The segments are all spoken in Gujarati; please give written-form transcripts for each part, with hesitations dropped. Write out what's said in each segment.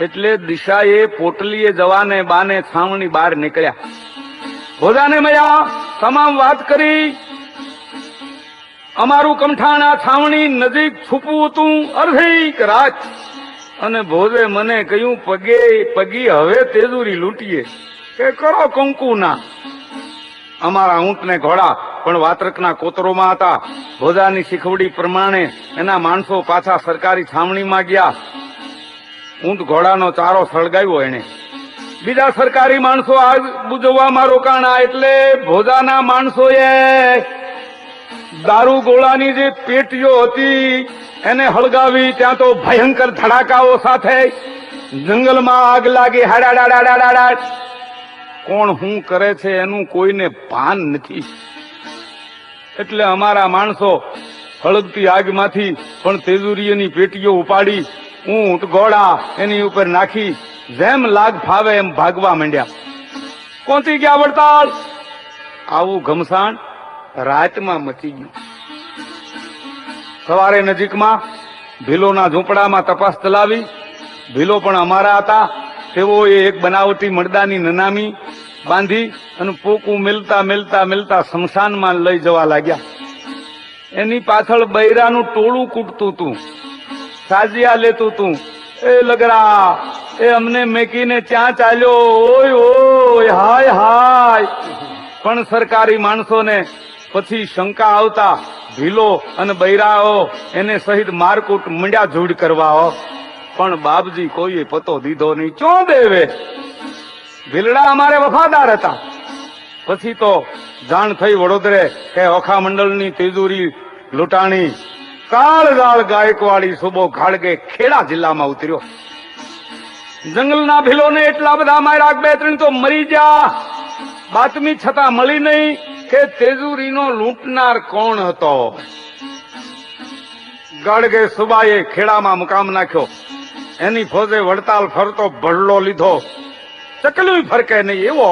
એટલે દિશાએ પોટલીએ જવાને બાને છાવણી બહાર નીકળ્યા. ભોજાને મયા તમામ વાત કરી. અમારું કમઠાણ આ છાવણી નજીક છૂપવું હતું અર્ધેક રાત. અને ભોજે મને કહ્યું, પગી હવે તેજુરી લૂંટીએ કે કરો કંકુના. અમારા ઊંટ ને ઘોડા પણ વાત્રકના કોતરોમાં હતા. ભોજાની શીખવડી પ્રમાણે એના માણસો પાછા સરકારી છાવણીમાં ગયા. ઊંટ ઘોડાનો ચારો સળગાવ્યો એને. બીજા સરકારી માણસો આગ બુજવવામાં રોકાણા. એટલે ભોજાના માણસોએ દારૂ ગોળાની જે પેટીઓ હતી એને હળગાવી. ત્યાં તો ભયંકર ધડાકાઓ સાથે જંગલમાં આગ લાગી. હાડાડાડાડાડા. કોણ શું કરે છે એનું કોઈને ભાન નથી. એટલે અમારા માણસો હળગતી આગમાંથી પણ તેજુરીની પેટીઓ ઉપાડી ઊંટ ઘોડા એની ઉપર નાખી જેમ લાગ ફાવે એમ ભાગવા માંડ્યા. પહોંચી ગયા વડતાલ. આવું ઘમસાણ રાતમાં મચી ગયું. સવારે નજીકમાં ભીલોના ઝૂંપડામાં તપાસ ચલાવી. ભીલો પણ અમારા હતા. તેઓએ એક બનાવટી મરદાની નનામી બાંધી અને પોકું મિલતા મિલતા મિલતા સ્મશાનમાં લઈ જવા લાગ્યા. એની પાછળ બૈરાનું ટોળું કૂટતું હતું, સાજિયા લેતું હતું. એ લગરા, એ અમને મેકીને ત્યાં ચાલ્યો, ઓય ઓય, હાય હાય. પણ સરકારી માણસોને પછી શંકા આવતા ભીલો અને બૈરાઓ એને સહિત મારકૂટ મંડ્યા જોડ કરવા. પણ બાપજી કોઈએ પતો દીધો નહીં. ચો દેવે ભીલડા અમારે વફાદાર હતા. પછી તો જાણ થઈ વડોદરે કે ઓખા મંડળની તેજુરી લૂંટાણી. કાળજાળ ગાયકવાડી સુબો ખાડગે ખેડા જિલ્લામાં ઉતર્યો. જંગલના ભીલોને એટલા બધા માર્યા, બે ત્રણ તો મરી ગયા. બાતમી છતાં મળી નહીં કે તેજુરીનો લૂંટનાર કોણ હતો. ગાડગે સુબાએ ખેડામાં મુકામ નાખ્યો. એની ફોજે વડતાલ ફરતો ભડલો લીધો. ચકલું ફરકે નહીં એવો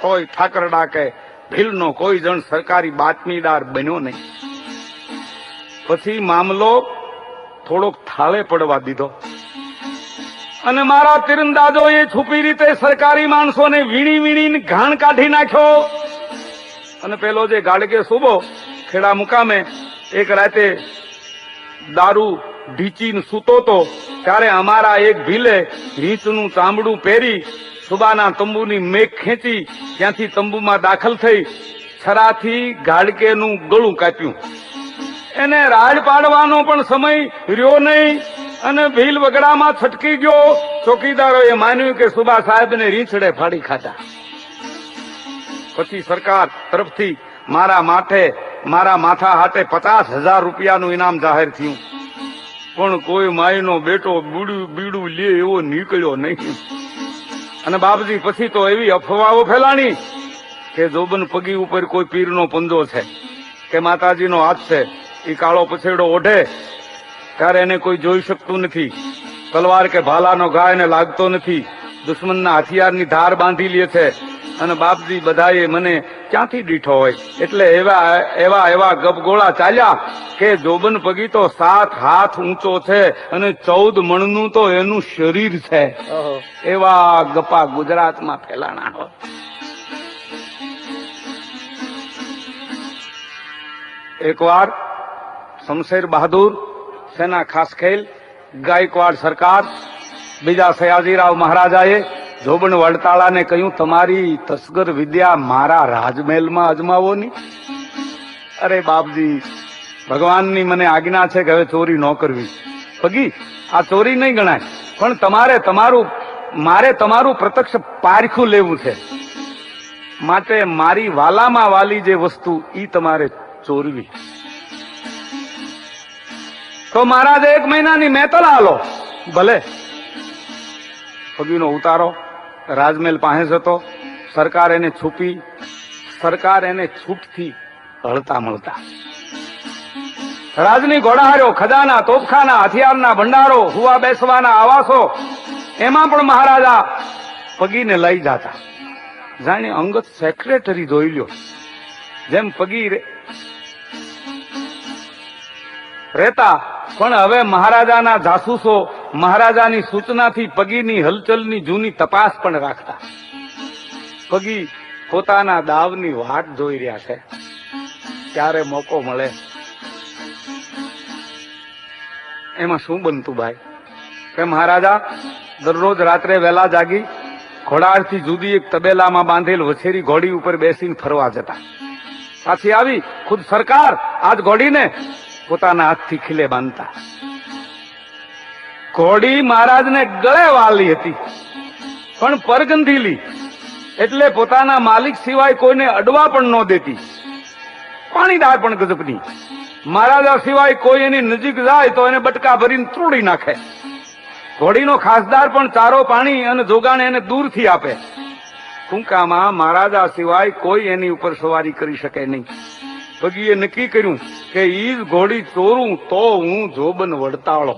કોઈ ઠાકરડા કે ભીલનો કોઈ જણ સરકારી બાતમીદાર બન્યો નહીં. પછી મામલો થોડોક થાળે પડવા દીધો અને મારા તીરંદાજોએ છુપી રીતે સરકારી માણસોને વીણી વીણીને ઘાણ કાઢી નાખ્યો. અને પેલો જે ગાડગે સુબો ખેડા મુકામે એક રાતે દારૂ ઢીચીને સૂતો તો ત્યારે અમારા એક ભીલે રીંચનું ચામડું પહેરી સુબાના તંબુની મેઘ ખેંચી ત્યાંથી તંબુમાં દાખલ થઈ છરાથી ગાડકેનું ગળું કાપ્યું. એને રાડ પાડવાનો પણ સમય રહ્યો નહીં અને ભીલ વગડામાં છટકી ગયો. ચોકીદારોએ માન્યું કે સુબા સાહેબને રીંછડે ફાડી ખાધા. પછી સરકાર તરફથી મારા માથા હાટે 50,000 રૂપિયાનું ઇનામ જાહેર થયું. પણ કોઈ માયનો બેટો બીડું લે એવો નીકળ્યો નહીં. અને બાપજી પછી તો એવી અફવાઓ ફેલાણી કે જોબન પગી ઉપર કોઈ પીરનો પંજો છે કે માતાજીનો હાથ છે. એ કાળો પછેડો ઓઢે ત્યારે એને કોઈ જોઈ શકતું નથી. તલવાર કે ભાલાનો ઘા એને લાગતો નથી. દુશ્મનના હથિયારની ધાર બાંધી લે છે. અને બાપજી બધાએ મને ક્યાંથી દીઠો હોય. એટલે એવા ગપગોળા ચાલ્યા કે જોબન પગી તો 7 હાથ ઊંચો છે અને 14 મણનું તો એનું શરીર છે. એવા ગપા ગુજરાતમાં ફેલાણા હોય. એકવાર શમશેર બહાદુર સેના ખાસ ખેલ ગાયકવાડ સરકાર બીજા સયાજીરાવ મહારાજાએ જોબન વડતાળાને કહ્યું, તમારી તસ્કર વિદ્યા મારા રાજમહેલમાં અજમાવો ની. અરે બાપજી, ભગવાનની મને આજ્ઞા છે કે હવે ચોરી ન કરવી. પગી આ ચોરી નહીં ગણાય, પણ મારે તમારું પ્રત્યક્ષ પારખું લેવું છે. માટે મારી વાલામાં વાલી જે વસ્તુ ઈ તમારે ચોરવી. તો મહારાજ 1 મહિનાની મહેતલ આલો. ભલે. પગીનો ઉતારો રાજમહેલ પાસે હતો. સરકાર એને છૂટથી હળતા મળતા. રાજની ઘોડાહાર્યો, ખજાના, તોપખાના, હથિયારના ભંડારો, હુવા બેસવાના આવાસો, એમાં પણ મહારાજા પગીને લઈ જતા. જાણે અંગત સેક્રેટરી જોઈ લ્યો. જેમ પગી રહેતા પણ હવે મહારાજાના જાસૂસો મહારાજાની સૂચનાથી પગીની હલચલની જૂની તપાસ પણ રાખતા. પગી પોતાના દાવની વાટ જોઈ રહ્યા છે, ક્યારે મોકો મળે. એમાં શું બનતું ભાઈ કે મહારાજા દરરોજ રાત્રે વહેલા જાગી ઘોડાથી જુદી એક તબેલામાં બાંધેલ વછેરી ઘોડી ઉપર બેસીને ફરવા જતા. પાછી આવી ખુદ સરકાર આજ ઘોડીને પોતાના હાથથી ખીલે બાંધતા. ઘોડી મહારાજને ગળે વાલી હતી, પણ પરગંધીલી, એટલે પોતાના માલિક સિવાય કોઈને અડવા પણ ન દેતી. પાણીદાર પણ ગજબની. મહારાજા સિવાય કોઈ એની નજીક જાય તો એને બટકા ભરીને ત્રોડી નાખે. ઘોડીનો ખાસદાર પણ ચારો પાણી અને જોગાણ એને દૂરથી આપે. ટૂંકામાં મહારાજા સિવાય કોઈ એની ઉપર સવારી કરી શકે નહીં. પગીએ નક્કી કર્યું કે ઈ જ ઘોડી ચોરું તો હું જોબન વડતાળો.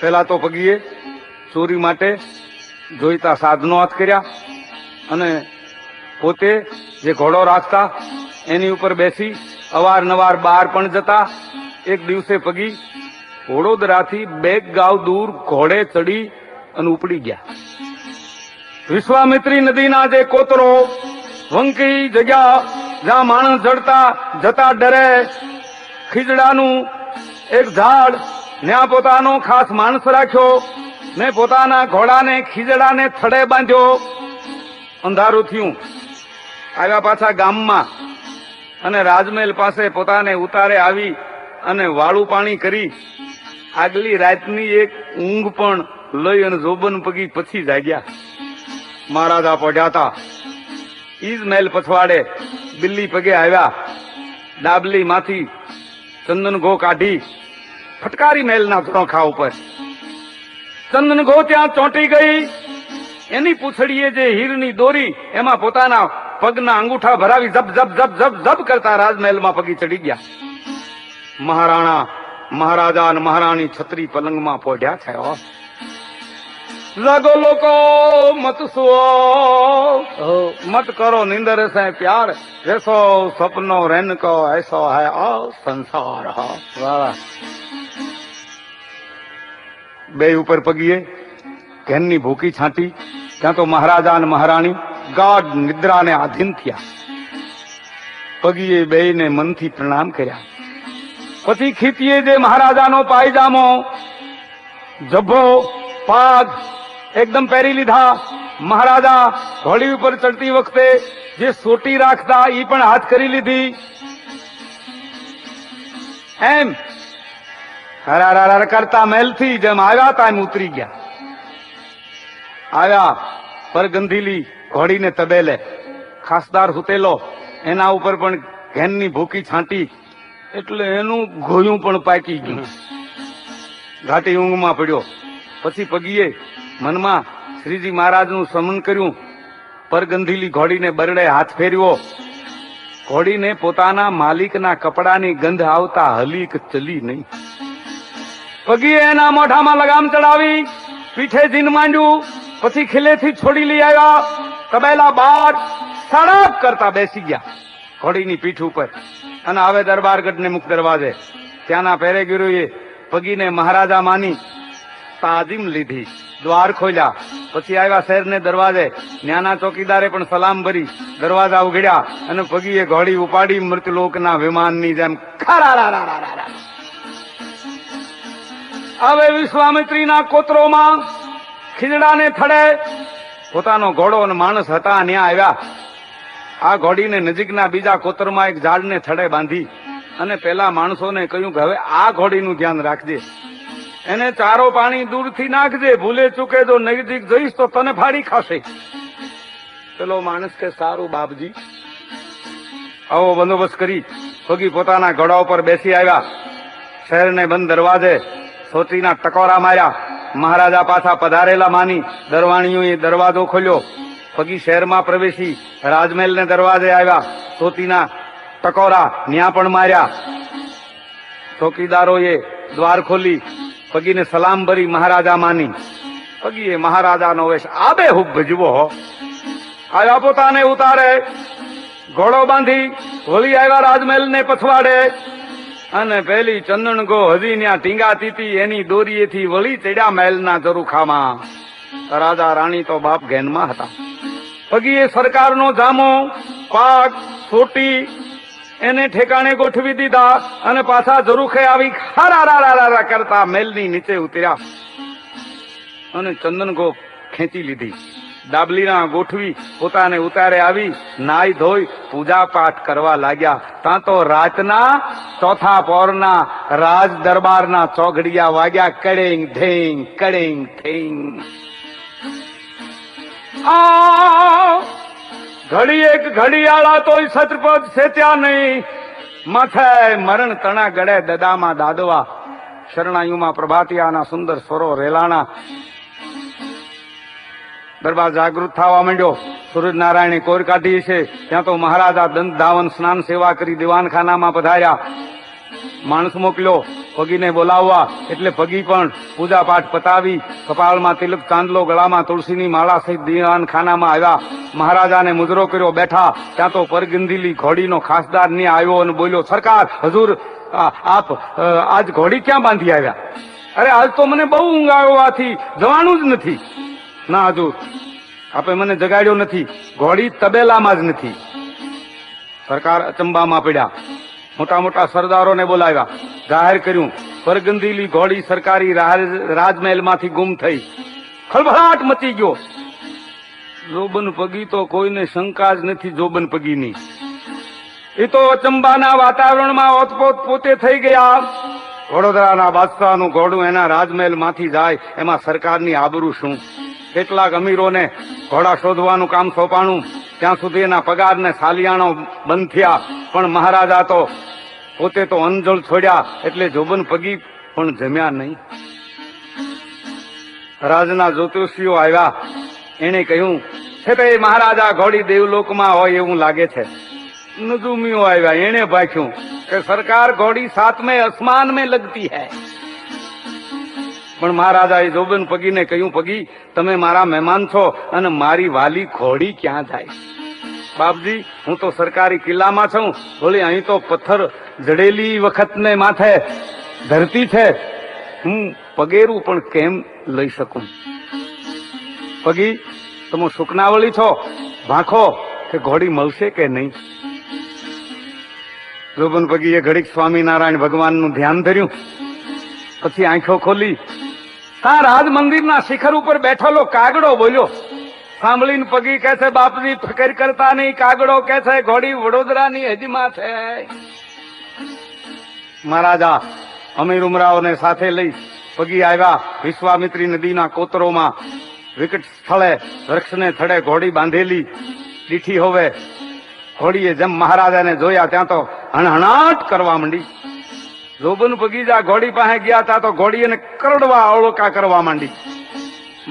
પેલા તો પગીએ ચોરી માટે જોઈતા સાધનો હાથ કર્યા અને પોતે જે ઘોડો રાખતા એની ઉપર બેસી અવારનવાર બહાર પણ જતા. એક દિવસે પગી વડોદરાથી 2 ગાંવ દૂર ઘોડે ચડી અને ઉપડી ગયા. વિશ્વામિત્રી નદીના જે કોતરો વંકી જગ્યા જ્યાં માણસ જતા ડરે, ખીજડાનું એક ઝાડ, ત્યાં પોતાનો ખાસ માણસ રાખ્યો ને પોતાના ઘોડાને ખીજડાને થડે બાંધ્યો. અંધારું થયું, આવ્યા પાછા ગામમાં અને રાજમહેલ પાસે પોતાને ઉતારે આવી અને વાળું પાણી કરી આગલી રાતની એક ઊંઘ પણ લઈ અને જોબન પગી પછી જાગ્યા. મહારાજા પહોંચ્યા હતા. ઈજ મહેલ પછવાડે બિલ્લી પગે આવ્યા. ડાબલી માંથી ચંદન ઘો કાઢી ફટકારી મહેલના ધોખા ઉપર. ચંદન ઘો ત્યાં ચોંટી ગઈ. એની પૂંછડીએ જે હીરની દોરી એમાં પોતાના પગના અંગૂઠા ભરાવી જપ જપ જપ જપ જપ કરતા રાજમહેલમાં પગી ચડી ગયા. મહારાણા મહારાજા અને મહારાણી છત્રી પલંગમાં પોઢ્યા છે. જાગો લોકો મત સુઓ, મત કરો નિંદર સે પ્યાર, જૈસો સપનો રેન કો ऐसो है आ संसार. વાહ. બે ઉપર પગીએ ઘેનની ભૂકી છાંટી. ત્યાં તો મહારાજા અને મહારાણી ગાઢ નિદ્રાને આધીન થયા. પગીએ બેયને મનથી પ્રણામ કર્યા. પછી ખીતીએ જે મહારાજાનો પાયજામો જભ્ભો પાગ એકદમ પહેરી લીધા. મહારાજા ઘોડી ઉપર ચડતી વખતે જે સોટી રાખતા એ પણ હાથ કરી લીધી. એમ હરાર કરતા મહેલથી જેમ આવ્યા હતા એમ ઉતરી ગયા. આવ્યા પરગંધીલી ઘોડીને તબેલે. ખાસદાર સુતેલો, એના ઉપર પણ ઘેનની ભૂકી છાંટી એટલે એનું ગોયું પણ પાકી ગયું. ઘાટી ઊંઘમાં પડ્યો. પછી પગીએ મનમાં શ્રીજી મહારાજનું સ્મરણ કર્યું. પરગંધીલી ઘોડીને બરડે હાથ ફેરવ્યો. ઘોડીને પોતાના માલિકના કપડાની ગંધ આવતા હલીક ચલી નહીં. પગીએ એના મોઢામાં લગામ ચડાવી, પીઠે જીન માંડ્યું. પછી ખીલેથી છોડી લઈ આવ્યા. તબેલા બાર સડક કરતા બેસી ગયા ઘોડીની પીઠ ઉપર. અને હવે દરબારગઢને મુખ દરવાજે ત્યાંના પહેરેગીરોએ પગીને મહારાજા માની તાજીમ લીધી. દ્વાર ખોલ્યા. પછી આવ્યા શહેરને દરવાજે. ન્યાના ચોકીદારે પણ સલામ ભરી દરવાજા ઉઘડ્યા અને પગીએ ઘોડી ઉપાડી મૃતલોકના વિમાનની જેમ ખરારા. હવે વિશ્વામિત્રીના કોતરોમાં ખીજડાને થડે પોતાનો ઘોડો અને માણસ હતા ત્યાં આવ્યા. આ ઘોડીને નજીકના બીજા કોતરમાં એક ઝાડને થડે બાંધી અને પેલા માણસોને કહ્યું કે હવે આ ઘોડીનું ધ્યાન રાખજે, એને ચારો પાણી દૂરથી નાખજે, ભૂલે ચૂકે જો નજીક જઈશ તો તને ફાડી ખાશે. પેલો માણસ કે સારું બાપજી. આવો બંદોબસ્ત કરી પગી પોતાના ઘોડા ઉપર બેસી આવ્યા. શહેરને બંધ દરવાજે સોટીના ટકોરા માર્યા. મહારાજા પાછા પધારેલા માની દરવાણીઓએ દરવાજો ખોલ્યો. પગી શહેરમાં પ્રવેશી રાજમહેલને દરવાજે આવ્યા. સોતીના ટકોરા ન્યા પણ માર્યા. ચોકીદારોએ દ્વાર ખોલી પગીને સલામ ભરી મહારાજા માની. પગીએ મહારાજાનો વેશ આબે હુબ ભજવો. આવ્યા પોતાને ઉતારે ઘોડો બાંધી વળી આવ્યા રાજમહેલને પછવાડે અને પેલી ચંદણ ગો હજી ત્યાં ટીંગાતી હતી, એની દોરીએથી વળી ચડ્યા મહેલના ઝરૂખામાં. રાજા રાણી તો બાપ ઘેનમાં હતા. પગીએ સરકારનો જામો, પાક, સોટી એને ઠેકાણે ગોઠવી દીધા અને પાછા ઝરૂખે આવી ખારા કરતા મહેલની નીચે ઉતર્યા અને ચંદનગો ખેંચી લીધી. ડાબલીના ગોઠવી પોતાને ઉતારે આવી નાઈ ધોઈ પૂજા પાઠ કરવા લાગ્યા. ત્યાં તો રાતના ચોથા પહોરના રાજ દરબારના ચોઘડિયા વાગ્યા. કડેંગ ધેંગ કડેંગ થેંગ. ઘડી એક ઘડિયાળા તોય છત્રપદ સેત્યા નહીં. માથે મરણ તણા ગળે દદામાં દાદવા. શરણાયુમાં પ્રભાતિયાના સુંદર સ્વરો રેલાણા. દરબાર જાગૃત થવા માંડ્યો. સૂરજનારાયણે કોર કાઢી છે. ત્યાં તો મહારાજા દંત ધાવન સ્નાન સેવા કરી દિવાનખાનામાં પધાર્યા. માણસ મોકલ્યો પગીને બોલાવવા. એટલે પગી પણ પૂજા પાઠ પતાવી, કપાળમાં તિલક ચાંદલો, ગળામાં તુલસીની માળા સહિત દિવાનખાનામાં આવ્યા. મહારાજાને મુજરો કર્યો, બેઠા. ત્યાં તો પરગંધીલી ઘોડીનો ખાસદાર ને આવ્યો અને બોલ્યો, સરકાર હજુર આપ આજ ઘોડી ક્યાં બાંધી આવ્યા? અરે આજ તો મને બહુ ઊંઘ આવવાથી જવાનું જ નથી. ના હજુર, આપે મને જગાડ્યો નથી, ઘોડી તબેલામાં જ નથી. સરકાર અચંબામાં પડ્યા. મોટા મોટા સરદારોને બોલાવ્યા, જાહેર કર્યું પરગંધીલી ઘોડી સરકારી રાજમહેલમાંથી ગુમ થઈ. ખળભળાટ મચી ગયો. જોબન પગી તો કોઈને શંકા જ નથી. જોબન પગીની એ તો અચંબાના વાતાવરણમાં ઓતપોત પોતે થઈ ગયા. વડોદરાના બાદશાહનું ઘોડું એના રાજમહેલમાંથી જાય એમાં સરકારની આબરૂ શું? કેટલાક અમીરોને ઘોડા શોધવાનું કામ સોંપાણું. ત્યાં સુધી એના પગાર ને સાલિયાણો બંધ થયા. પણ મહારાજા તો પોતે તો અનજળ છોડ્યા એટલે જોબન પગી પણ જમ્યા નહીં. રાજના જ્યોતિષીઓ આવ્યા. એને કહ્યું છે તે મહારાજા ઘોડી દેવલોકમાં હોય એવું લાગે છે. નજુમીઓ આવ્યા. એને ભાખ્યું કે સરકાર ઘોડી સાતમે આસમાન में लगती है. પણ મહારાજાએ જોબન પગીને કહ્યું, પગી તમે મારા મહેમાન છો અને મારી વાલી ઘોડી ક્યાં જાય? બાપજી, હું તો સરકારી કિલ્લામાં છું. બોલી અહીં તો પથ્થર જડેલી વખતને માથે ધરતી છે. હું પગેરું પણ કેમ લઈ શકું? પગી તમે સુકનાવળી છો, ભાખો કે ઘોડી મળશે કે નહીં? જોબન પગીએ ઘડીક સ્વામિનારાયણ ભગવાનનું ધ્યાન ધર્યું. પછી આંખો ખોલી. ત્યાં રાજ મંદિરના શિખર ઉપર બેઠેલો કાગડો બોલ્યો. સાંભળીને પગી કહે છે, બાપજી ફકર કરતા નહીં. કાગડો કહે છે, ઘોડી વડોદરાની હજમાં છે. મહારાજા અમીર ઉમરાઓને સાથે લઈ પગી આવ્યા. વિશ્વામિત્રી નદીના કોતરોમાં વિકટ સ્થળે વૃક્ષને થડે ઘોડી બાંધેલી દીઠી હોવે. ઘોડીએ જેમ મહારાજાને જોયા ત્યાં તો હણહણાટ કરવા માંડી. જોબન પગીજા ઘોડી પાસે ગયા ત્યાં તો ઘોડી એને કરડવા અવળકા કરવા માંડી.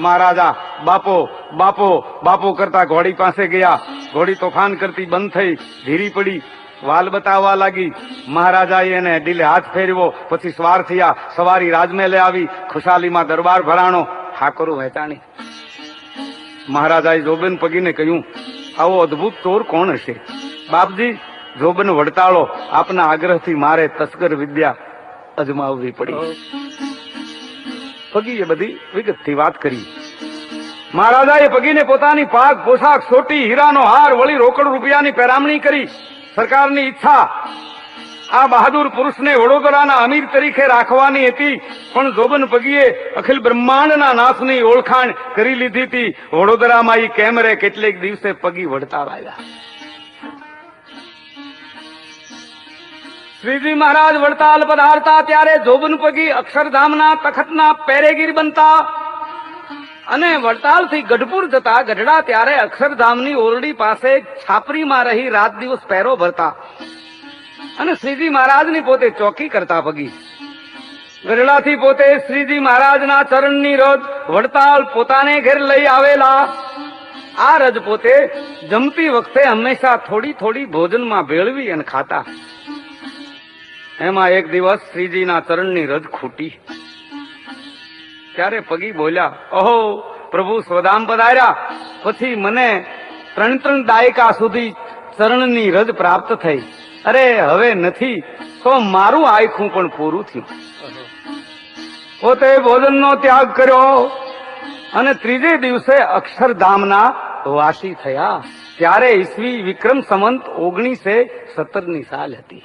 મહારાજા બાપો બાપો બાપો કરતા ઘોડી પાસે ગયા. ઘોડી તોફાન કરતી બંધ થઈ, ધીરી પડી, વાલ બતાવવા લાગી. મહારાજાએ એને ડીલે હાથ ફેરવ્યો. પછી સવાર થયા. સવારી રાજમહેલે આવી. ખુશાલીમાં દરબાર ભરાણો. ઠાકોરો વહેંચાણી. મહારાજાએ જોબન પગીને કહ્યું, આવો અદભુત ચોર કોણ હશે? બાપજી, જોબન વડતાળો. આપના આગ્રહથી મારે તસ્કર વિદ્યા અજમાવવી પડી. પગીએ બધી વિગતથી વાત કરી. મહારાજાએ પગીને પોતાની પાક, પોશાક, સોટી, હીરાનો હાર, વળી રોકડ રૂપિયાની પેરામણી કરી. સરકારની ઈચ્છા આ બહાદુર પુરુષને વડોદરાના અમીર તરીકે રાખવાની હતી. પણ જોબન પગીએ અખિલ બ્રહ્માંડના નાથની ઓળખાણ કરી લીધી હતી. વડોદરામાં ઈ કેમ રે? કેટલેક દિવસે પગી વડતાળ આવ્યા. શ્રીજી મહારાજ વડતાલ પધારતા ત્યારે જોબન પગી અક્ષરધામના તખતના પેરેગીર બનતા અને વડતાલથી ગઢપુર જતા ગઢડા ત્યારે અક્ષરધામની ઓરડી પાસે છાપરીમાં રહી રાત દિવસ પહેરો ભરતા અને શ્રીજી મહારાજની પોતે ચોકી કરતા. પગી ગઢડાથી પોતે શ્રીજી મહારાજના ચરણની રજ વડતાલ પોતાને ઘેર લઈ આવેલા. આ રજ પોતે જમતી વખતે હંમેશા થોડી થોડી ભોજનમાં ભેળવી અને ખાતા. એમાં એક દિવસ શ્રીજીના ચરણની રજ ખૂટી. ત્યારે પગી બોલ્યા, ઓહો પ્રભુ સ્વધામ પધાર્યા પછી મને 3 દાયકા સુધી ચરણની રજ પ્રાપ્ત થઈ. અરે હવે નથી, તો મારું આખું પણ પૂરું થયું. પોતે ભોજનનો ત્યાગ કર્યો અને ત્રીજે દિવસે અક્ષરધામના વાસી થયા. ત્યારે ઈસવી વિક્રમ સંવંત 1917 સાલ હતી.